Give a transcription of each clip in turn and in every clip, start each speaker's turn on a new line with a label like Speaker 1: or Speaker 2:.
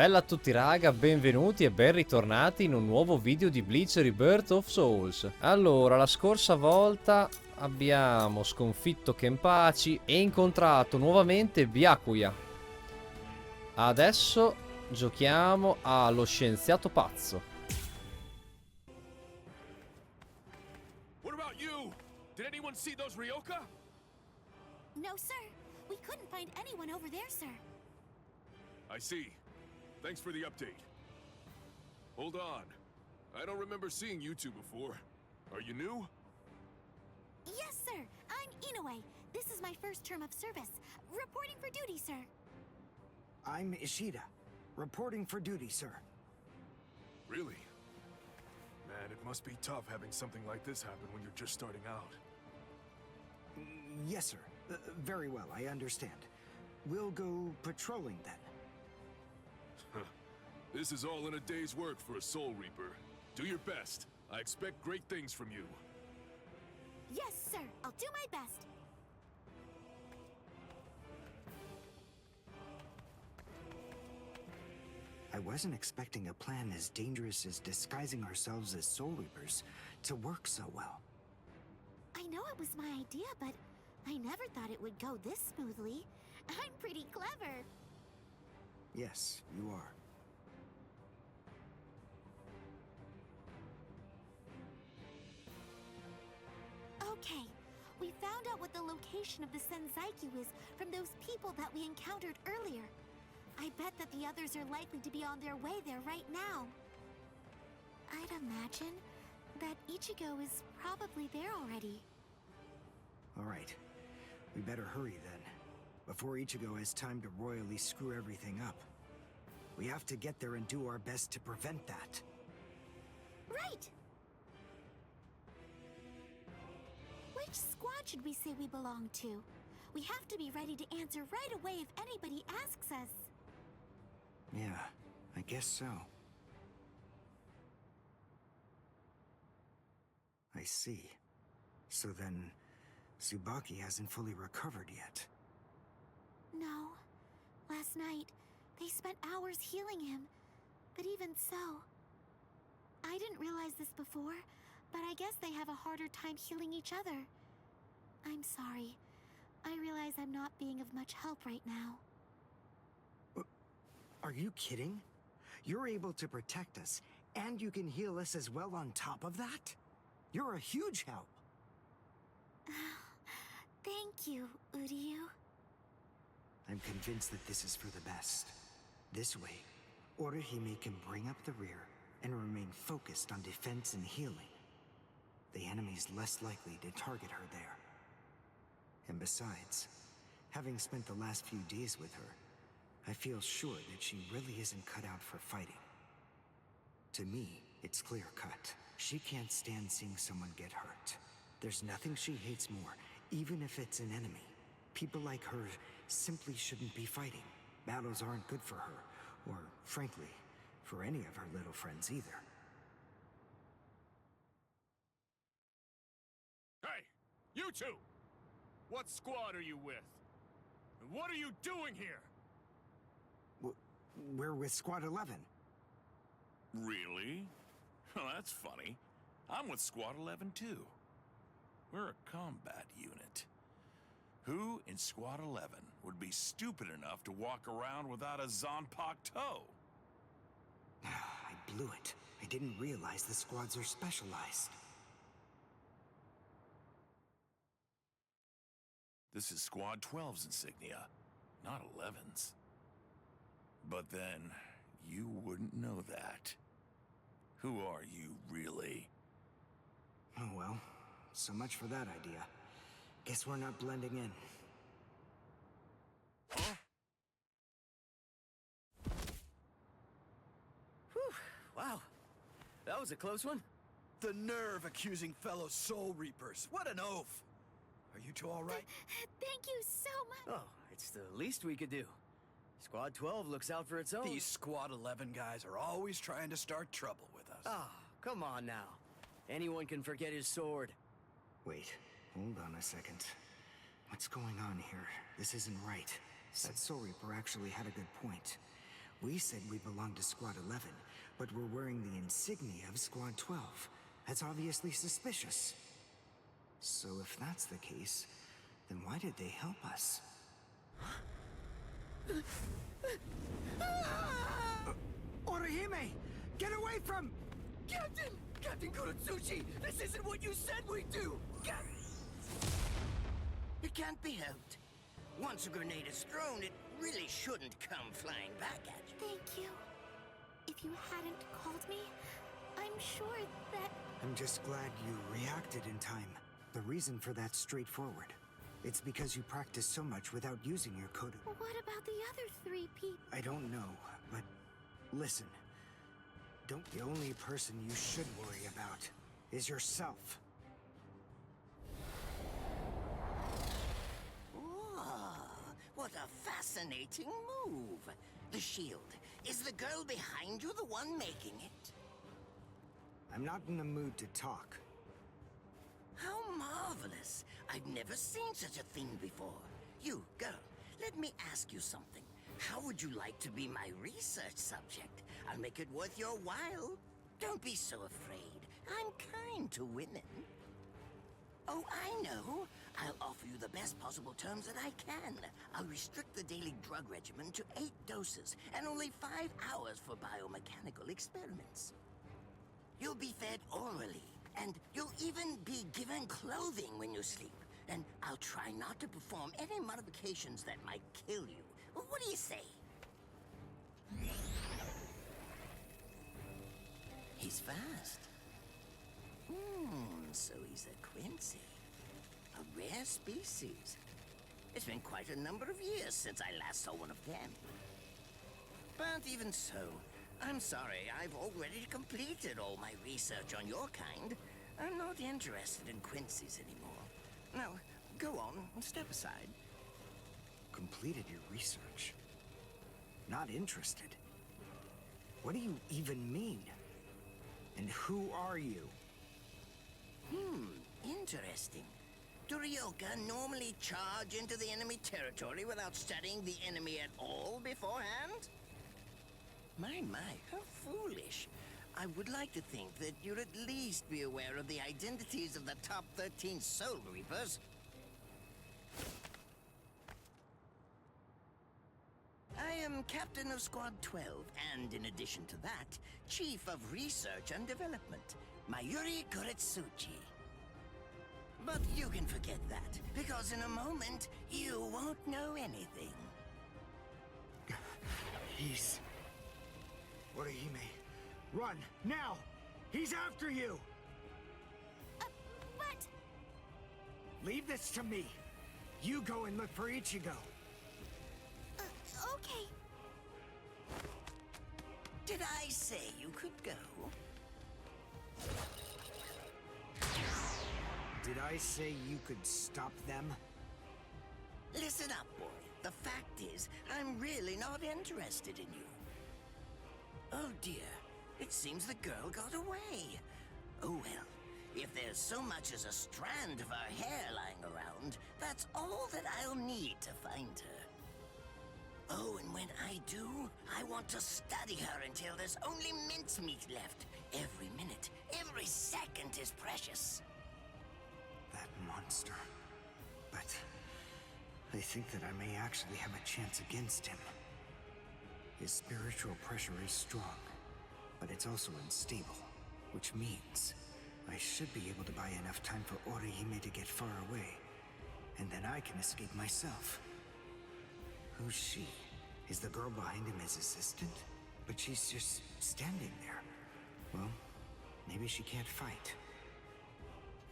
Speaker 1: Bella a tutti raga, benvenuti e ben ritornati in un nuovo video di Bleach Rebirth of Souls. Allora, la scorsa volta abbiamo sconfitto Kenpachi e incontrato nuovamente Byakuya. Adesso giochiamo allo scienziato pazzo.
Speaker 2: What about you? Did anyone see those Ryoka?
Speaker 3: No, sir. We couldn't find anyone over there, sir.
Speaker 2: I see. Thanks for the update. Hold on. I don't remember seeing you two before. Are you new?
Speaker 3: Yes, sir. I'm Inoue. This is my first term of service. Reporting for duty, sir.
Speaker 4: I'm Ishida. Reporting for duty, sir.
Speaker 2: Really? Man, it must be tough having something like this happen when you're just starting out.
Speaker 4: Yes, sir. Very well, I understand. We'll go patrolling then.
Speaker 2: This is all in a day's work for a Soul Reaper. Do your best. I expect great things from you.
Speaker 3: Yes, sir. I'll do my best.
Speaker 4: I wasn't expecting a plan as dangerous as disguising ourselves as Soul Reapers to work so well.
Speaker 3: I know it was my idea, but I never thought it would go this smoothly. I'm pretty clever.
Speaker 4: Yes, you are.
Speaker 3: Okay, we found out what the location of the Senzaikyu is from those people that we encountered earlier. I bet that the others are likely to be on their way there right now. I'd imagine that Ichigo is probably there already.
Speaker 4: All right. We better hurry then, before Ichigo has time to royally screw everything up. We have to get there and do our best to prevent that.
Speaker 3: Right! Which squad should we say we belong to? We have to be ready to answer right away if anybody asks us.
Speaker 4: Yeah, I guess so. I see. So then, Tsubaki hasn't fully recovered yet.
Speaker 3: No. Last night, they spent hours healing him. But even so... I didn't realize this before, but I guess they have a harder time healing each other. I'm sorry. I realize I'm not being of much help right now.
Speaker 4: Are you kidding? You're able to protect us, and you can heal us as well on top of that? You're a huge help.
Speaker 3: Thank you, Uryu.
Speaker 4: I'm convinced that this is for the best. This way, Orihime can bring up the rear and remain focused on defense and healing. The enemy's less likely to target her there. And besides, having spent the last few days with her, I feel sure that she really isn't cut out for fighting. To me, it's clear-cut. She can't stand seeing someone get hurt. There's nothing she hates more, even if it's an enemy. People like her simply shouldn't be fighting. Battles aren't good for her, or, frankly, for any of her little friends either.
Speaker 2: Hey, you two! What squad are you with? And what are you doing here?
Speaker 4: We're with Squad 11.
Speaker 5: Really? Well, that's funny. I'm with Squad 11 too. We're a combat unit. Who in Squad 11 would be stupid enough to walk around without a Zanpakuto toe?
Speaker 4: I blew it. I didn't realize the squads are specialized.
Speaker 5: This is Squad 12's insignia, not 11's. But then, you wouldn't know that. Who are you, really?
Speaker 4: Oh well, so much for that idea. Guess we're not blending in.
Speaker 5: Huh?
Speaker 6: Whew, wow. That was a close one.
Speaker 7: The nerve accusing fellow Soul Reapers. What an oaf! Are you two all right?
Speaker 3: Thank you so much.
Speaker 6: Oh, it's the least we could do. Squad 12 looks out for its own.
Speaker 7: These Squad 11 guys are always trying to start trouble with us.
Speaker 6: Ah, come on now. Anyone can forget his sword.
Speaker 4: Wait, hold on a second. What's going on here? This isn't right. That Soul Reaper actually had a good point. We said we belonged to Squad 11, but we're wearing the insignia of Squad 12. That's obviously suspicious. So if that's the case, then why did they help us? Orihime! Get away from...
Speaker 6: Captain! Captain Kurotsuchi! This isn't what you said we'd do! It can't be helped. Once a grenade is thrown, it really shouldn't come flying back at you.
Speaker 3: Thank you. If you hadn't called me, I'm sure that...
Speaker 4: I'm just glad you reacted in time. The reason for that's straightforward. It's because you practice so much without using your code.
Speaker 3: What about the other 3 people?
Speaker 4: I don't know, but listen. The only person you should worry about is yourself.
Speaker 6: Oh, what a fascinating move. The shield. Is the girl behind you the one making it?
Speaker 4: I'm not in the mood to talk.
Speaker 6: How marvelous. I've never seen such a thing before. You, girl, let me ask you something. How would you like to be my research subject? I'll make it worth your while. Don't be so afraid. I'm kind to women. Oh, I know. I'll offer you the best possible terms that I can. I'll restrict the daily drug regimen to 8 doses and only 5 hours for biomechanical experiments. You'll be fed orally, and you'll even be given clothing when you sleep. And I'll try not to perform any modifications that might kill you. What do you say? He's fast. So he's a quincy. A rare species. It's been quite a number of years since I last saw one of them. But even so, I'm sorry, I've already completed all my research on your kind. I'm not interested in quincies anymore. Now, go on, step aside.
Speaker 4: Completed your research? Not interested? What do you even mean? And who are you?
Speaker 6: Interesting. Do Ryoka normally charge into the enemy territory without studying the enemy at all beforehand? My, how foolish. I would like to think that you'd at least be aware of the identities of the top 13 Soul Reapers. I am Captain of Squad 12, and in addition to that, Chief of Research and Development, Mayuri Kuretsuchi. But you can forget that, because in a moment, you won't know anything.
Speaker 4: He's... Orihime, run, now! He's after you!
Speaker 3: But...
Speaker 4: Leave this to me. You go and look for Ichigo.
Speaker 3: Okay.
Speaker 6: Did I say you could go?
Speaker 4: Did I say you could stop them?
Speaker 6: Listen up, boy. The fact is, I'm really not interested in you. Oh dear, it seems the girl got away. Oh well, if there's so much as a strand of her hair lying around, that's all that I'll need to find her. Oh, and when I do, I want to study her until there's only mincemeat left. Every minute, every second is precious.
Speaker 4: That monster. But I think that I may actually have a chance against him. His spiritual pressure is strong, but it's also unstable, which means I should be able to buy enough time for Orihime to get far away, and then I can escape myself. Who's she? Is the girl behind him his assistant? But she's just standing there. Well, maybe she can't fight.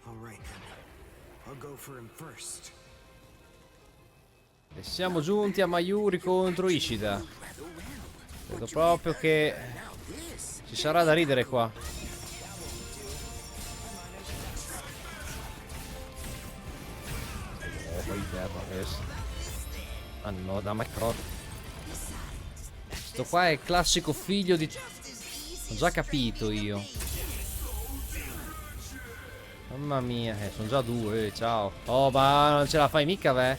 Speaker 4: All right then. I'll go for him first.
Speaker 1: E siamo giunti a Mayuri contro Ishida. Credo proprio che ci sarà da ridere qua. Poi terra questo. Ah no, da macro. Questo qua è il classico figlio di... Ho già capito io. Mamma mia, sono già 2, ciao. Oh, ma non ce la fai mica, beh.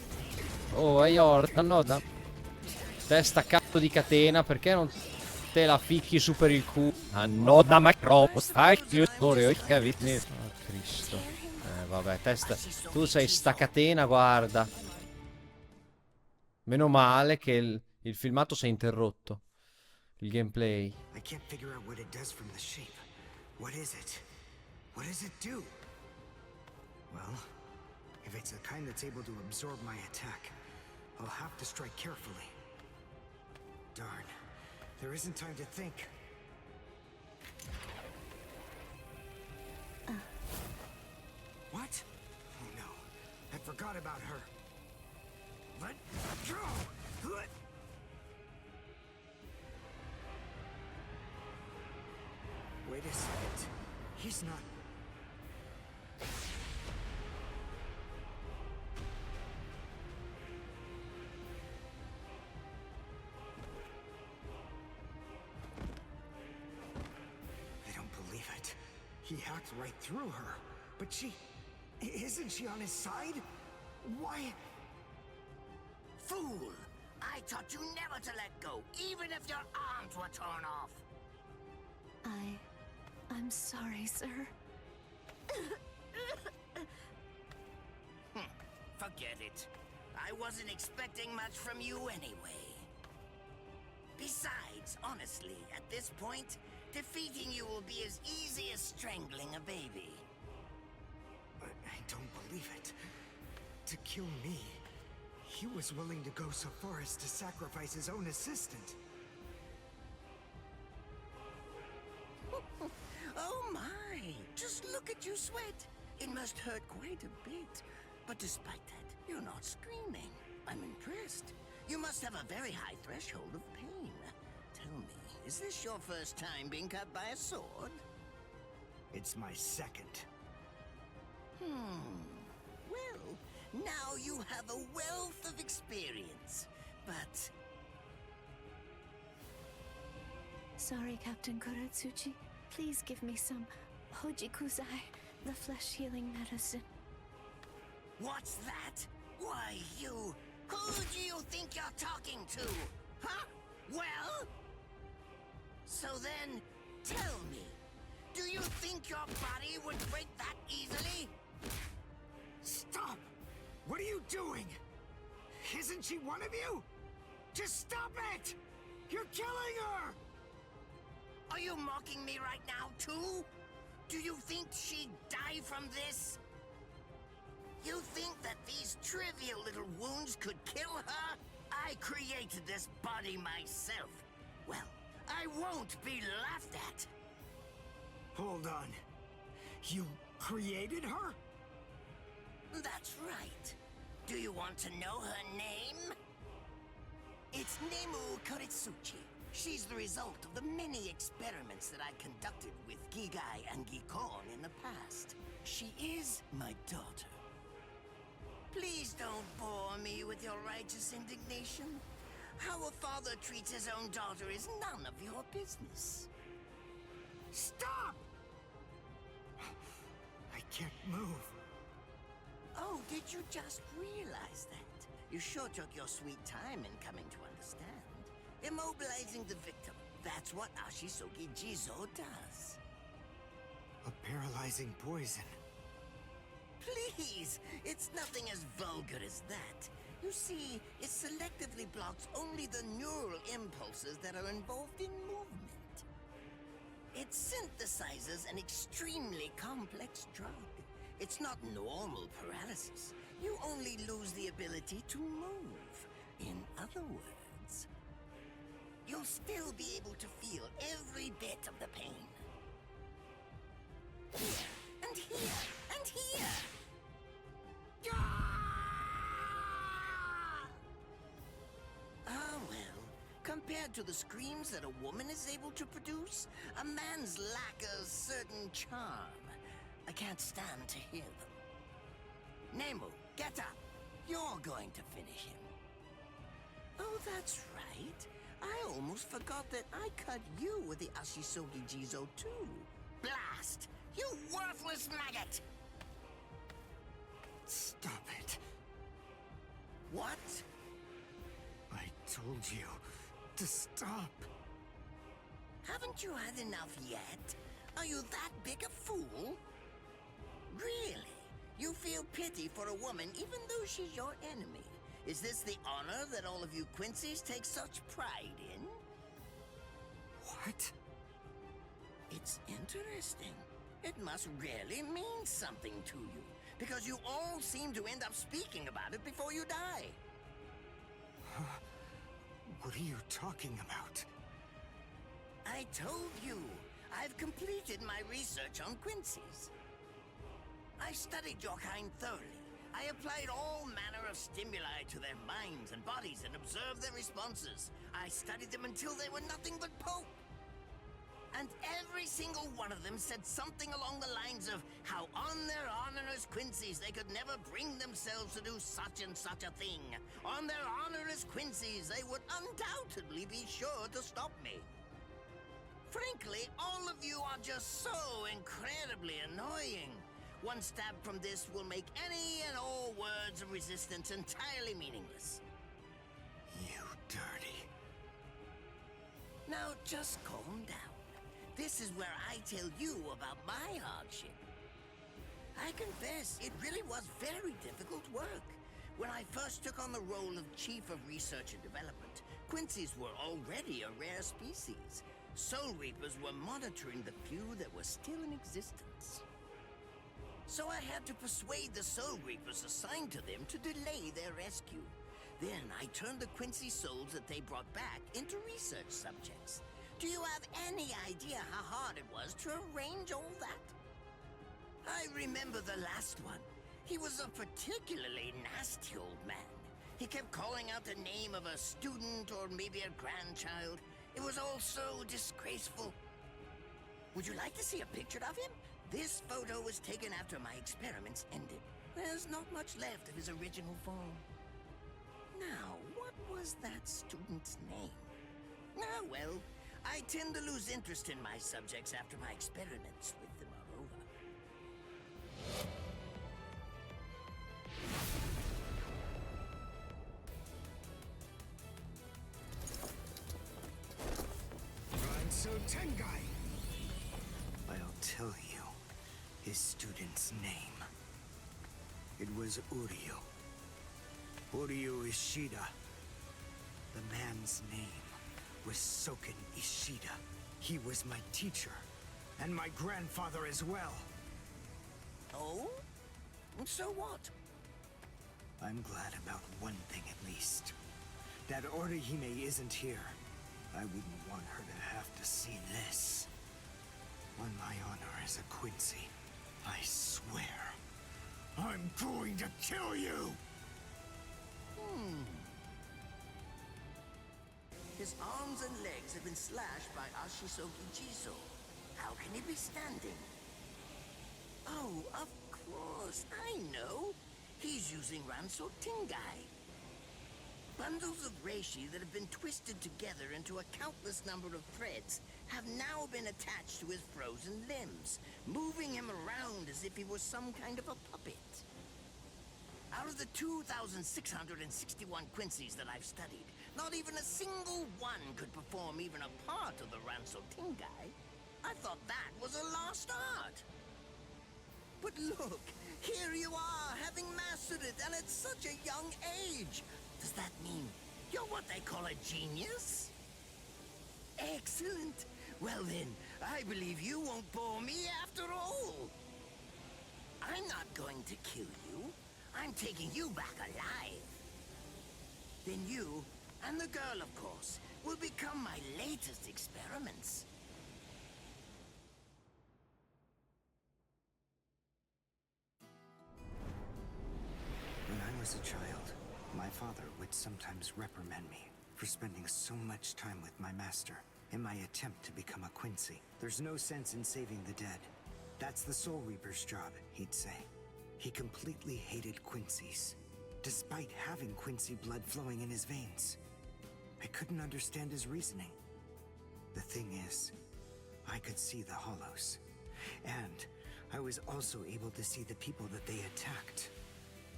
Speaker 1: Oh, hai orta, nota. Testa cazzo di catena, perché non te la ficchi su per il culo? Ah no, da macro, stai chiudere, capito? Oh Cristo. Vabbè, testa. Tu sei sta catena, guarda. Meno male che il filmato si è interrotto. Il gameplay.
Speaker 4: I can't figure out what it does from the shape. What is it? What does it do? Well, if it's the kind that's able to absorb my attack, I'll have to strike carefully. Darn. There isn't time to think. What? Oh no. I forgot about her. Let go! Wait a second. He's not... I don't believe it. He hacked right through her. But she... Isn't she on his side? Why...
Speaker 6: Fool! I taught you never to let go, even if your arms were torn off.
Speaker 3: I'm sorry, sir.
Speaker 6: Forget it. I wasn't expecting much from you anyway. Besides, honestly, at this point, defeating you will be as easy as strangling a baby.
Speaker 4: I don't believe it. To kill me, he was willing to go so far as to sacrifice his own assistant.
Speaker 6: Oh my! Just look at you sweat. It must hurt quite a bit. But despite that, you're not screaming. I'm impressed. You must have a very high threshold of pain. Tell me, is this your first time being cut by a sword?
Speaker 4: It's my second.
Speaker 6: Well, now you have a wealth of experience. But...
Speaker 3: Sorry, Captain Kuratsuchi. Please give me some Hojikuzai, the flesh-healing medicine.
Speaker 6: What's that? Why, you... Who do you think you're talking to? Huh? Well? So then, tell me, do you think your body would break that easily?
Speaker 4: Stop! What are you doing? Isn't she one of you? Just stop it! You're killing her!
Speaker 6: Are you mocking me right now, too? Do you think she'd die from this? You think that these trivial little wounds could kill her? I created this body myself. Well, I won't be laughed at.
Speaker 4: Hold on. You created her?
Speaker 6: That's right. Do you want to know her name? It's Nemu Kuritsuchi. She's the result of the many experiments that I conducted with Gigai and Gikon in the past. She is my daughter. Please don't bore me with your righteous indignation. How a father treats his own daughter is none of your business.
Speaker 4: Stop! I can't move.
Speaker 6: Oh, did you just realize that? You sure took your sweet time in coming to understand. Immobilizing the victim. That's what Ashisogi Jizo does.
Speaker 4: A paralyzing poison.
Speaker 6: Please! It's nothing as vulgar as that. You see, it selectively blocks only the neural impulses that are involved in movement. It synthesizes an extremely complex drug. It's not normal paralysis. You only lose the ability to move. In other words, you'll still be able to feel every bit of the pain. Here, and here, and here! Ah, well, compared to the screams that a woman is able to produce, a man's lack a certain charm. I can't stand to hear them. Nemu, get up. You're going to finish him. Oh, that's right. I almost forgot that I cut you with the Ashisogi Jizo too. Blast! You worthless maggot!
Speaker 4: Stop it.
Speaker 6: What?
Speaker 4: I told you to stop.
Speaker 6: Haven't you had enough yet? Are you that big a fool? Really? You feel pity for a woman even though she's your enemy? Is this the honor that all of you Quincy's take such pride in?
Speaker 4: What?
Speaker 6: It's interesting. It must really mean something to you, because you all seem to end up speaking about it before you die.
Speaker 4: What are you talking about?
Speaker 6: I told you, I've completed my research on Quincy's. I studied your kind thoroughly. I applied all manner of stimuli to their minds and bodies and observed their responses. I studied them until they were nothing but pulp. And every single one of them said something along the lines of how on their honor as Quincy's they could never bring themselves to do such and such a thing. On their honor as Quincy's they would undoubtedly be sure to stop me. Frankly, all of you are just so incredibly annoying. One stab from this will make any and all words of resistance entirely meaningless.
Speaker 4: You dirty.
Speaker 6: Now just calm down. This is where I tell you about my hardship. I confess, it really was very difficult work. When I first took on the role of Chief of Research and Development, Quincy's were already a rare species. Soul Reapers were monitoring the few that were still in existence. So I had to persuade the Soul Reapers assigned to them to delay their rescue. Then I turned the Quincy souls that they brought back into research subjects. Do you have any idea how hard it was to arrange all that? I remember the last one. He was a particularly nasty old man. He kept calling out the name of a student or maybe a grandchild. It was all so disgraceful. Would you like to see a picture of him? This photo was taken after my experiments ended. There's not much left of his original form. Now, what was that student's name? Ah, well, I tend to lose interest in my subjects after my experiments with them are over.
Speaker 4: So Tengai! I'll tell you his student's name. It was Uryu. Uryu Ishida. The man's name was Soken Ishida. He was my teacher, and my grandfather as well.
Speaker 6: Oh? So what?
Speaker 4: I'm glad about one thing at least. That Orihime isn't here. I wouldn't want her to have to see this. On my honor as a Quincy, I swear, I'm going to kill you!
Speaker 6: His arms and legs have been slashed by Ashisoki Jiso. How can he be standing? Oh, of course, I know. He's using Ranso Tingai. Bundles of reishi that have been twisted together into a countless number of threads have now been attached to his frozen limbs, moving him around as if he was some kind of a puppet. Out of the 2,661 Quincy's that I've studied, not even a single one could perform even a part of the Ranso Tingai. I thought that was a lost art. But look, here you are, having mastered it, and at such a young age. Does that mean you're what they call a genius? Excellent. Well then, I believe you won't bore me after all. I'm not going to kill you. I'm taking you back alive. Then you, and the girl of course, will become my latest experiments.
Speaker 4: When I was a child, my father would sometimes reprimand me for spending so much time with my master in my attempt to become a Quincy. There's no sense in saving the dead. That's the Soul Reaper's job, he'd say. He completely hated Quincy's, despite having Quincy blood flowing in his veins. I couldn't understand his reasoning. The thing is, I could see the hollows, and I was also able to see the people that they attacked.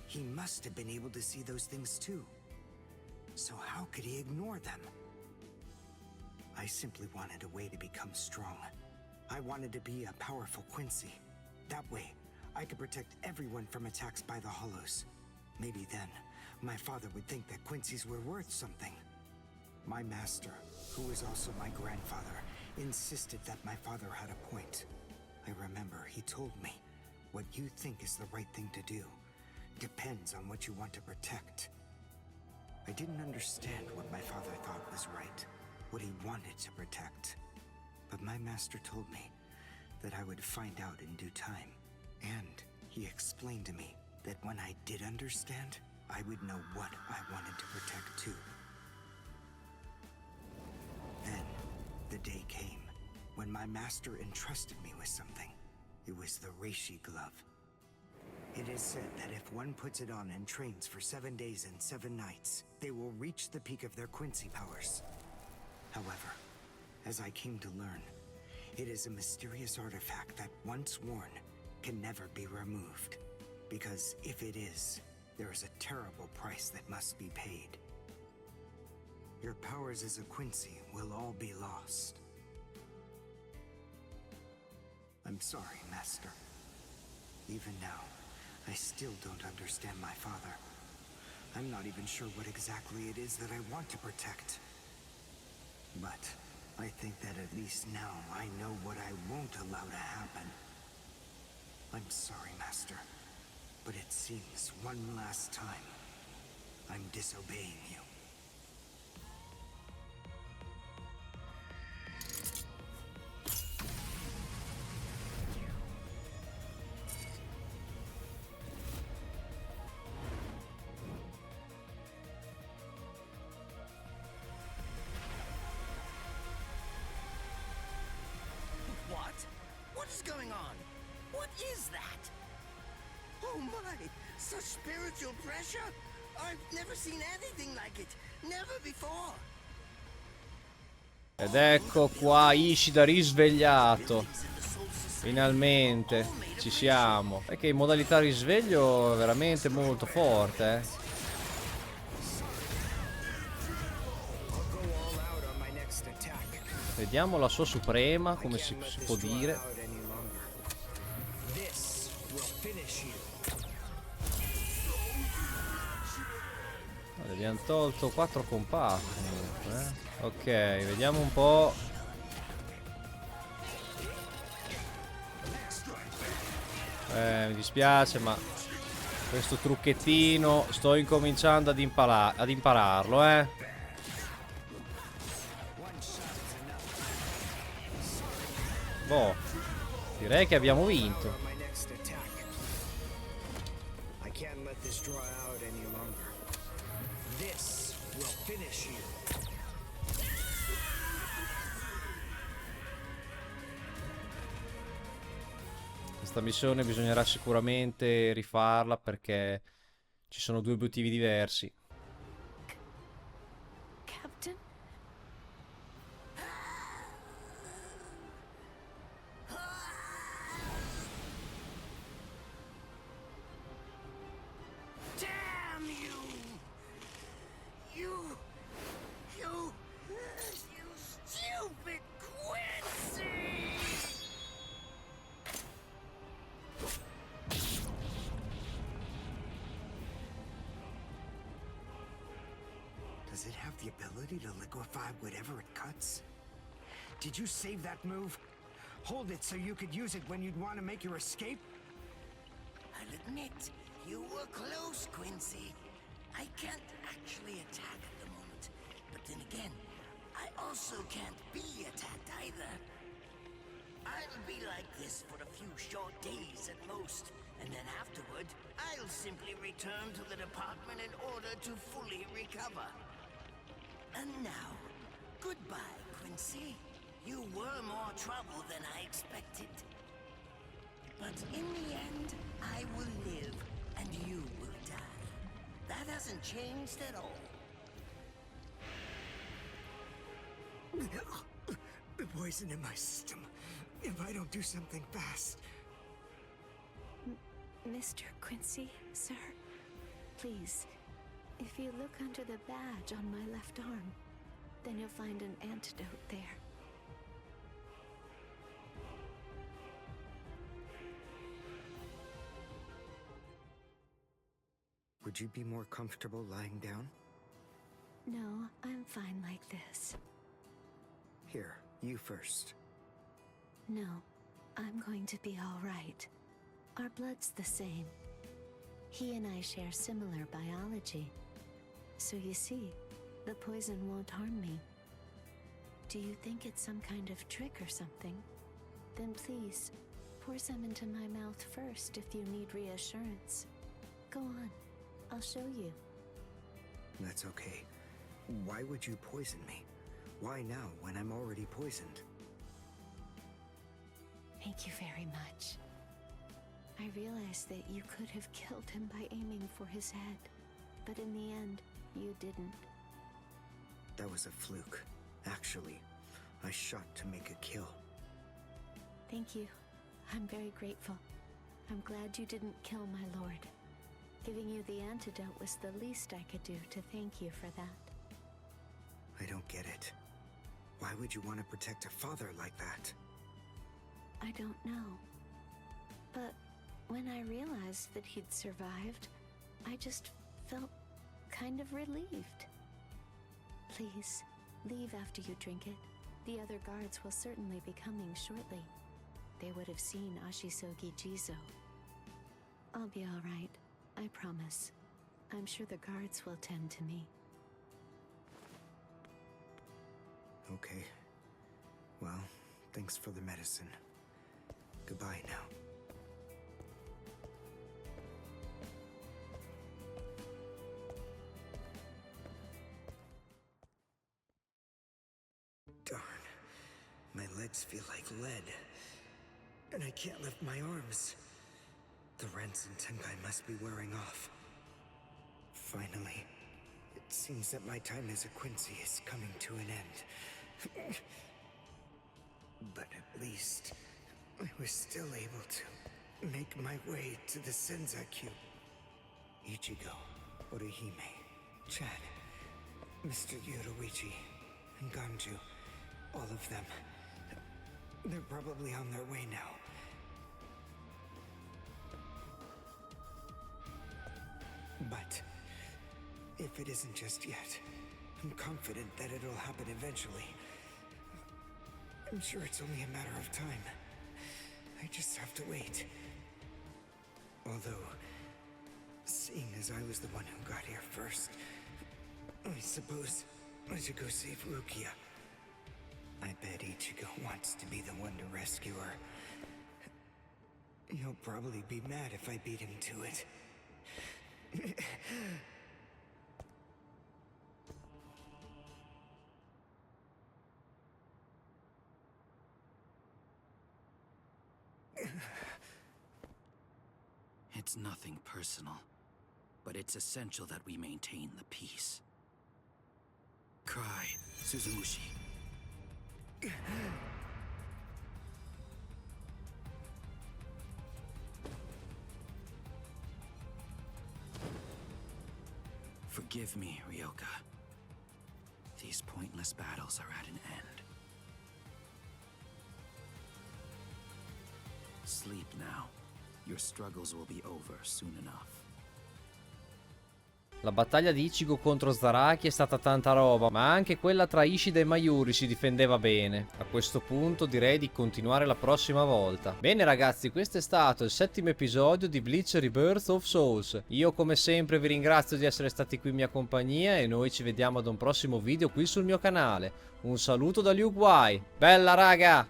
Speaker 4: He must have been able to see those things too. so how could he ignore them? I simply wanted a way to become strong. I wanted to be a powerful Quincy. That way, I could protect everyone from attacks by the Hollows. Maybe then, my father would think that Quincy's were worth something. My master, who was also my grandfather, insisted that my father had a point. I remember he told me, what you think is the right thing to do depends on what you want to protect. I didn't understand what my father thought was right, what he wanted to protect. But my master told me that I would find out in due time. And he explained to me that when I did understand, I would know what I wanted to protect too. Then, the day came when my master entrusted me with something. It was the Reishi glove. It is said that if one puts it on and trains for 7 days and 7 nights, they will reach the peak of their Quincy powers. However, as I came to learn, it is a mysterious artifact that once worn can never be removed. Because if it is, there is a terrible price that must be paid. Your powers as a Quincy will all be lost. I'm sorry, Master. Even now, I still don't understand my father. I'm not even sure what exactly it is that I want to protect. But I think that at least now I know what I won't allow to happen. I'm sorry, Master, but it seems one last time I'm disobeying you.
Speaker 6: What is going on? What is that? Oh my! Such spiritual pressure? I've never seen anything like it. Never before.
Speaker 1: Ed ecco qua Ishida risvegliato. Finalmente ci siamo. È che in modalità risveglio è veramente molto forte, eh. Vediamo la sua suprema, come si può dire. Allora, abbiamo tolto 4 compatti comunque, eh. Ok, vediamo un po'. Mi dispiace, ma questo trucchettino sto incominciando ad impararlo, eh. Boh, direi che abbiamo vinto. Questa missione bisognerà sicuramente rifarla perché ci sono 2 obiettivi diversi.
Speaker 3: Captain?
Speaker 6: Damn you! You stupid Quincy!
Speaker 4: Does it have the ability to liquefy whatever it cuts? Did you save that move? Hold it so you could use it when you'd want to make your escape?
Speaker 6: I'll admit, you were close, Quincy. I can't actually attack at the moment, but then again, I also can't be attacked either. I'll be like this for a few short days at most, and then afterward, I'll simply return to the department in order to fully recover. And now, goodbye, Quincy. You were more trouble than I expected. But in the end, I will live, and you will die. That hasn't changed at all.
Speaker 4: The poison in my system. If I don't do something fast.
Speaker 3: Mr. Quincy, sir, please, If you look under the badge on my left arm, then you'll find an antidote there.
Speaker 4: Would you be more comfortable lying down?
Speaker 3: No, I'm fine like this.
Speaker 4: Here, you first.
Speaker 3: No, I'm going to be all right. Our blood's the same. He and I share similar biology. So you see, the poison won't harm me. Do you think it's some kind of trick or something? Then please, pour some into my mouth first if you need reassurance. Go on, I'll show you.
Speaker 4: That's okay. Why would you poison me? Why now, when I'm already poisoned?
Speaker 3: Thank you very much. I realized that you could have killed him by aiming for his head, but in the end, you didn't.
Speaker 4: That was a fluke. Actually, I shot to make a kill.
Speaker 3: Thank you. I'm very grateful. I'm glad you didn't kill my lord. Giving you the antidote was the least I could do to thank you for that.
Speaker 4: I don't get it. Why would you want to protect a father like that?
Speaker 3: I don't know. But when I realized that he'd survived, I just felt kind of relieved. Please, leave after you drink it. The other guards will certainly be coming shortly. They would have seen Ashisogi Jizo. I'll be all right, I promise. I'm sure the guards will tend to me.
Speaker 4: Okay. Well, thanks for the medicine. Goodbye now. Darn. My legs feel like lead. And I can't lift my arms. The rents in Tenkai must be wearing off. Finally, it seems that my time as a Quincy is coming to an end. But at least I was still able to make my way to the Senzakyu. Ichigo, Orihime, Chad, Mr. Yoruichi, and Ganju. All of them. They're probably on their way now. But if it isn't just yet, I'm confident that it'll happen eventually. I'm sure it's only a matter of time. I just have to wait. Although, seeing as I was the one who got here first, I suppose I should go save Rukia. I bet Ichigo wants to be the one to rescue her. He'll probably be mad if I beat him to it.
Speaker 8: It's nothing personal, but it's essential that we maintain the peace. Cry, Suzumushi. Forgive me, Ryoka. These pointless battles are at an end. Sleep now. Your struggles will be over soon enough.
Speaker 1: La battaglia di Ichigo contro Zaraki è stata tanta roba, ma anche quella tra Ishida e Mayuri si difendeva bene. A questo punto direi di continuare la prossima volta. Bene ragazzi, questo è stato il 7° episodio di Bleach Rebirth of Souls. Io come sempre vi ringrazio di essere stati qui in mia compagnia e noi ci vediamo ad un prossimo video qui sul mio canale. Un saluto da Liu Guai. Bella raga!